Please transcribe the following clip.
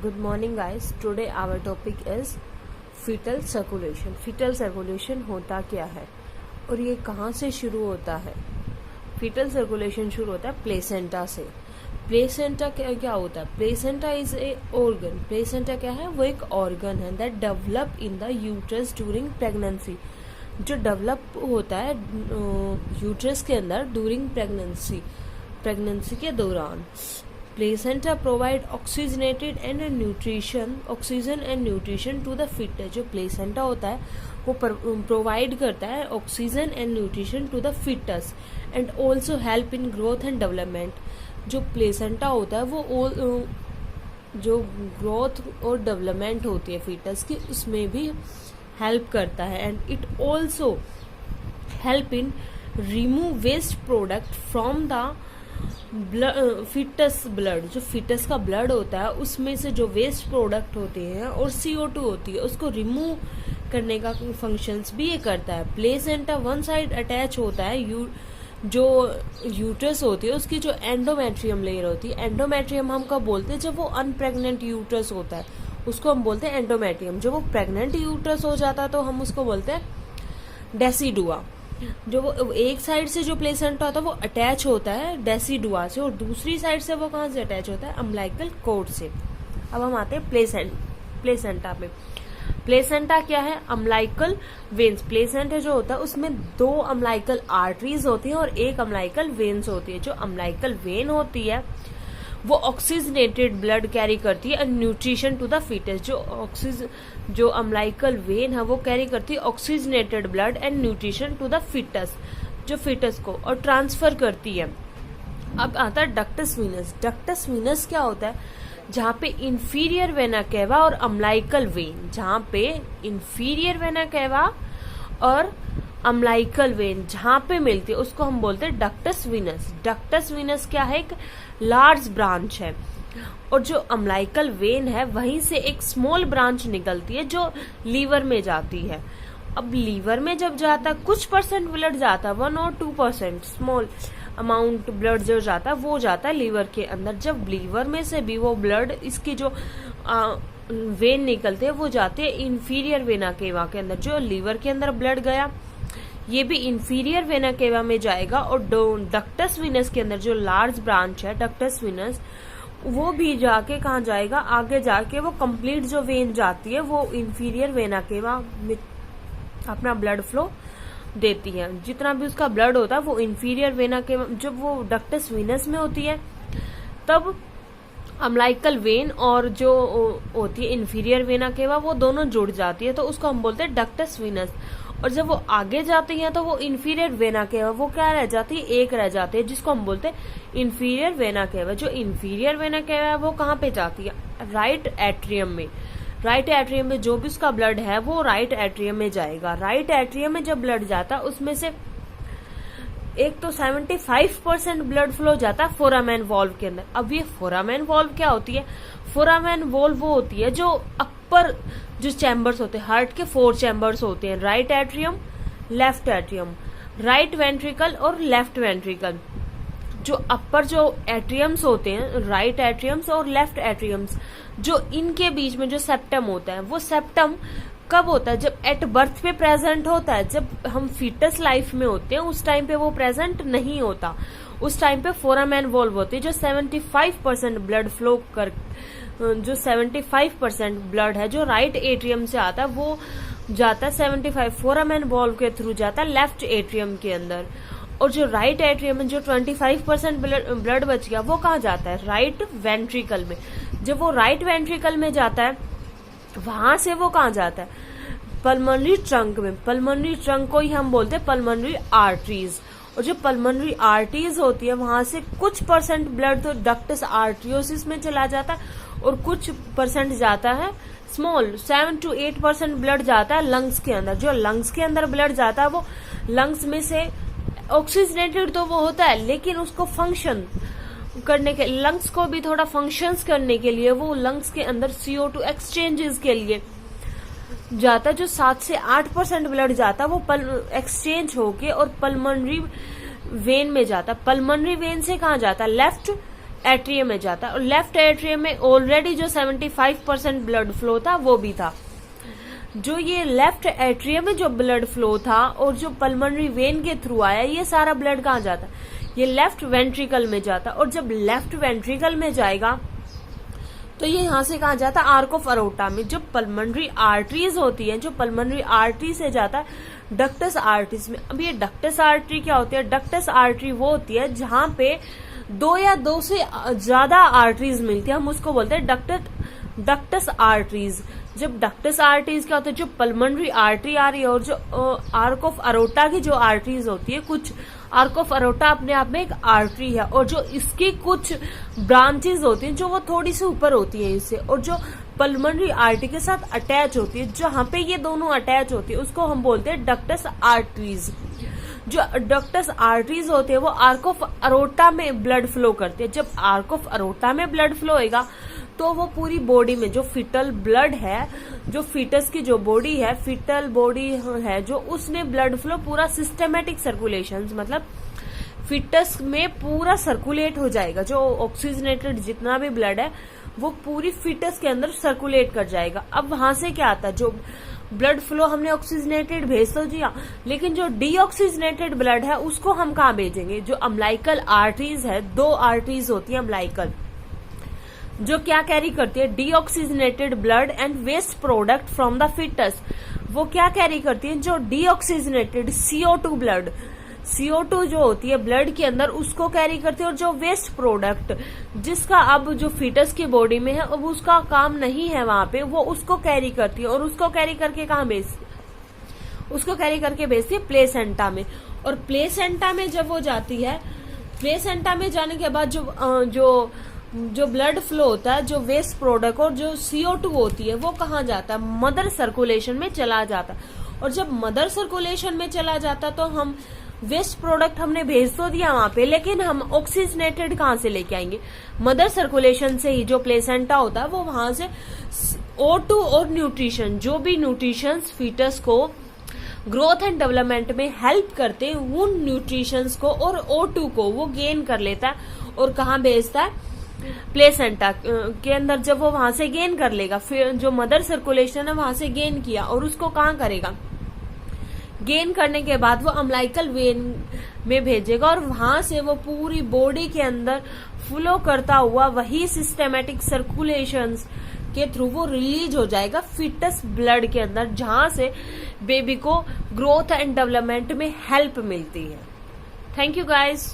Good morning guys. Today our topic is fetal circulation. Fetal circulation होता क्या है और ये कहाँ से शुरू होता है? fetal circulation शुरू होता है प्लेसेंटा से. प्लेसेंटा क्या होता है? Placenta is a organ. Placenta क्या है? वो एक ऑर्गन है that develop in the uterus during pregnancy. जो डेवलप होता है यूट्रस के अंदर ड्यूरिंग प्रेगनेंसी के दौरान. Placenta provide oxygenated and oxygen and nutrition to the foetus. जो प्लेसेंटा होता है वो प्रोवाइड करता है oxygen and nutrition to the foetus and also help in growth and development. जो प्लेसेंटा होता है वो जो ग्रोथ और डेवलपमेंट होती है फीटस की उसमें भी हेल्प करता है. And it also help in remove waste product from the foetus blood. जो फीटस का ब्लड होता है उसमें से जो वेस्ट प्रोडक्ट होते हैं और CO2 होती है उसको रिमूव करने का फंक्शंस भी ये करता है. प्लेसेंटा वन साइड अटैच होता है जो यूट्रस होती है उसकी जो एंडोमेट्रियम लेयर होती है. एंडोमेट्रियम हम कब बोलते हैं? जब वो अनप्रेग्नेंट यूट्रस होता है उसको हम बोलते हैं एंडोमेट्रियम. जब वो प्रेग्नेंट यूट्रस हो जाता है तो हम उसको बोलते हैं डेसिडुआ. जो वो एक साइड से जो प्लेसेंटा होता है वो अटैच होता है डेसिडुआ से और दूसरी साइड से वो कहाँ से अटैच होता है? अम्बिलिकल कॉर्ड से. अब हम आते हैं प्लेसेंटा पे. प्लेसेंटा क्या है? Umbilical veins. प्लेसेंटा जो होता है उसमें 2 अम्बिलिकल आर्टरीज होती हैं और 1 अम्बिलिकल वेन्स होती है. जो अम्बिलिकल वेन होती है वो ऑक्सीजनेटेड ब्लड कैरी करती है and nutrition to the foetus. जो अम्बिलिकल वेन है वो कैरी करती है oxygenated blood and nutrition to the foetus, जो फीटस को और ट्रांसफर करती है. अब आता है डक्टस वीनस. डक्टस वीनस क्या होता है? जहाँ पे इंफीरियर वेना केवा और अम्बिलिकल वेन, जहाँ पे इंफीरियर वेना केवा और अम्बिलिकल वेन जहाँ पे मिलती है उसको हम बोलते हैं डक्टस वीनस. डक्टस वीनस क्या है? एक लार्ज ब्रांच है और जो अम्बिलिकल वेन है वहीं से एक स्मॉल ब्रांच निकलती है जो लीवर में जाती है. अब लीवर में जब जाता है कुछ परसेंट ब्लड जाता है 1 और 2% स्मॉल अमाउंट ब्लड जो जाता है वो जाता है लीवर के अंदर. जब लीवर में से भी वो ब्लड इसकी जो वेन निकलते हैं वो जाते हैं इंफीरियर वेना केवा के अंदर. जो लीवर के अंदर ब्लड गया ये भी इंफीरियर वेना केवा में जाएगा और डक्टस वीनस के अंदर जो लार्ज ब्रांच है डक्टस वीनस वो भी जाके कहाँ जाएगा? आगे जाके वो कंप्लीट जो वेन जाती है वो इंफीरियर वेना केवा में अपना ब्लड फ्लो देती है. जितना भी उसका ब्लड होता है वो इंफीरियर वेना केवा, जब वो डक्टस वीनस में होती है तब अम्बिलिकल वेन और जो होती है इंफीरियर वेना केवा वो दोनों जुड़ जाती है तो उसको हम बोलते हैं डक्टस वीनस. और जब वो आगे जाती है तो वो इंफीरियर वेना केवा वो क्या रह जाती है? एक रह जाती है जिसको हम बोलते हैं इंफीरियर वेना केवा. जो इंफीरियर वेना केवा है वो कहाँ पे जाती है? राइट एट्रियम में. राइट एट्रियम में जो भी उसका ब्लड है वो राइट एट्रियम में जाएगा. राइट एट्रियम में जब ब्लड जाता है उसमें से एक तो 75% ब्लड फ्लो जाता है फोरामेन वॉल्व के अंदर. अब ये फोरामेन वॉल्व क्या होती है? फोरामेन वॉल्व वो होती है जो अपर जो चैम्बर्स होते हैं, हार्ट के 4 चैम्बर्स होते हैं, right atrium, left atrium, right ventricle और लेफ्ट वेंट्रिकल. जो अपर जो एट्रियम्स होते हैं राइट एट्रियम्स और लेफ्ट एट्रियम्स, जो इनके बीच में जो सेप्टम होता है वो सेप्टम कब होता है? जब एट बर्थ पे प्रेजेंट होता है. जब हम फीटस लाइफ में होते हैं उस टाइम पे वो प्रेजेंट नहीं होता. उस टाइम पे फोरामेन वॉल्व होती है जो 75% ब्लड फ्लो कर जो 75% ब्लड है जो राइट एट्रियम से आता है वो जाता है 75 फोरामेन वॉल्व के थ्रू जाता है लेफ्ट एट्रियम के अंदर. और जो राइट एट्रियम में जो 25% ब्लड बच गया वो कहाँ जाता है? राइट वेंट्रिकल में. जब वो राइट वेंट्रिकल में जाता है वहां से वो कहाँ जाता है? पल्मोनरी ट्रंक में. पल्मोनरी ट्रंक को ही हम बोलते हैं पल्मोनरी आर्टरीज. और जो पल्मोनरी आर्टरीज होती है वहां से कुछ परसेंट ब्लड तो डक्टस आर्टरियोसिस में चला जाता है और कुछ परसेंट जाता है स्मॉल 7 to 8% ब्लड जाता है लंग्स के अंदर. जो लंग्स के अंदर ब्लड जाता है वो लंग्स में से ऑक्सीजनेटेड तो वो होता है लेकिन उसको फंक्शन करने के लंग्स को भी थोड़ा फंक्शंस करने के लिए वो लंग्स के अंदर CO2 एक्सचेंजेस के लिए जाता है. जो 7 से 8% ब्लड जाता है वो एक्सचेंज होके और पल्मोनरी वेन में जाता है. पल्मोनरी वेन से कहाँ जाता है? लेफ्ट एट्रियम में जाता है और लेफ्ट एट्रियम में ऑलरेडी जो 75% ब्लड फ्लो था वो भी था। जो ये लेफ्ट एट्रियम में जो ब्लड फ्लो था और जो पल्मोनरी वेन के थ्रू आया, ये सारा ब्लड कहाँ जाता है? ये लेफ्ट वेंट्रिकल में जाता है। और जब लेफ्ट वेंट्रिकल में जाएगा तो ये यहाँ से कहाँ जाता है? आर्क ऑफ अरोटा में। जो पल्मोनरी आर्टरीज होती है, जो पल्मोनरी आर्टरी से जाता है डक्टस आर्टरीज में। अब ये डक्टस आर्टरी क्या होती है? डक्टस आर्टरी वो होती है जहां पे 2 या 2 से ज्यादा आर्टरीज मिलती है, हम उसको बोलते हैं डक्टस आर्टरीज। जब डक्टस आर्टरीज क्या होता है? जो पल्मोनरी आर्टरी आ रही है और जो आर्क ऑफ अरोटा की जो आर्टरीज होती है, कुछ आर्क ऑफ अरोटा अपने आप में एक आर्टरी है और जो इसकी कुछ ब्रांचेस होती हैं जो वो थोड़ी सी ऊपर होती है इससे, और जो पल्मोनरी आर्टरी के साथ अटैच होती है, जहां पे ये दोनों अटैच होती है उसको हम बोलते हैं डक्टस आर्टरीज। जो डक्टस आर्टरीज होते हैं वो आर्क ऑफ अरोटा में ब्लड फ्लो करते हैं। जब आर्क ऑफ अरोटा में ब्लड फ्लो होएगा तो वो पूरी बॉडी में जो फिटल ब्लड है, जो फीटस की जो बॉडी है, फिटल बॉडी है जो, उसमें ब्लड फ्लो पूरा सिस्टमेटिक सर्कुलेशन, मतलब फीटस में पूरा सर्कुलेट हो जाएगा। जो ऑक्सीजनेटेड जितना भी ब्लड है वो पूरी फीटस के अंदर सर्कुलेट कर जाएगा। अब वहां से क्या आता है? जो ब्लड फ्लो हमने ऑक्सीजनेटेड भेज तो दिया, लेकिन जो डीऑक्सीजनेटेड ब्लड है उसको हम कहाँ भेजेंगे? जो अम्लाइकल आर्टरीज है, 2 आर्टरीज होती है अम्लाइकल, जो क्या कैरी करती है? Deoxygenated blood and waste product from the foetus. वो क्या कैरी करती है? जो डीऑक्सीजनेटेड CO2 ब्लड, CO2 जो होती है ब्लड के अंदर, उसको कैरी करती है। और जो वेस्ट प्रोडक्ट जिसका अब जो फीटस की बॉडी में है, अब उसका काम नहीं है वहां पे, वो उसको कैरी करती है। और उसको कैरी करके कहाँ भेजती है? उसको कैरी करके भेजती है प्लेसेंटा में। और प्लेसेंटा में जब वो जाती है, प्लेसेंटा में जाने के बाद जो ब्लड फ्लो होता है, जो वेस्ट प्रोडक्ट और जो CO2 होती है, वो कहाँ जाता है? मदर सर्कुलेशन में चला जाता है। और जब मदर सर्कुलेशन में चला जाता है तो हम वेस्ट प्रोडक्ट हमने भेज तो दिया वहां पे, लेकिन हम ऑक्सीजनेटेड कहाँ से लेके आएंगे? मदर सर्कुलेशन से ही। जो प्लेसेंटा होता है वो वहां से O2 और न्यूट्रिशन, जो भी न्यूट्रिशन फीटस को ग्रोथ एंड डेवलपमेंट में हेल्प करते हैं, उन न्यूट्रिशंस को और O2 को वो गेन कर लेता है और कहाँ भेजता है? प्लेसेंटा के अंदर। जब वो वहां से गेन कर लेगा, फिर जो मदर सर्कुलेशन है वहां से गेन किया और उसको कहाँ करेगा? गेन करने के बाद वो अम्लाइकल वेन में भेजेगा और वहां से वो पूरी बॉडी के अंदर फ्लो करता हुआ वही सिस्टमेटिक सर्कुलेशंस के थ्रू वो रिलीज हो जाएगा फीटस ब्लड के अंदर, जहां से बेबी को ग्रोथ एंड डेवलपमेंट में हेल्प मिलती है। Thank you guys.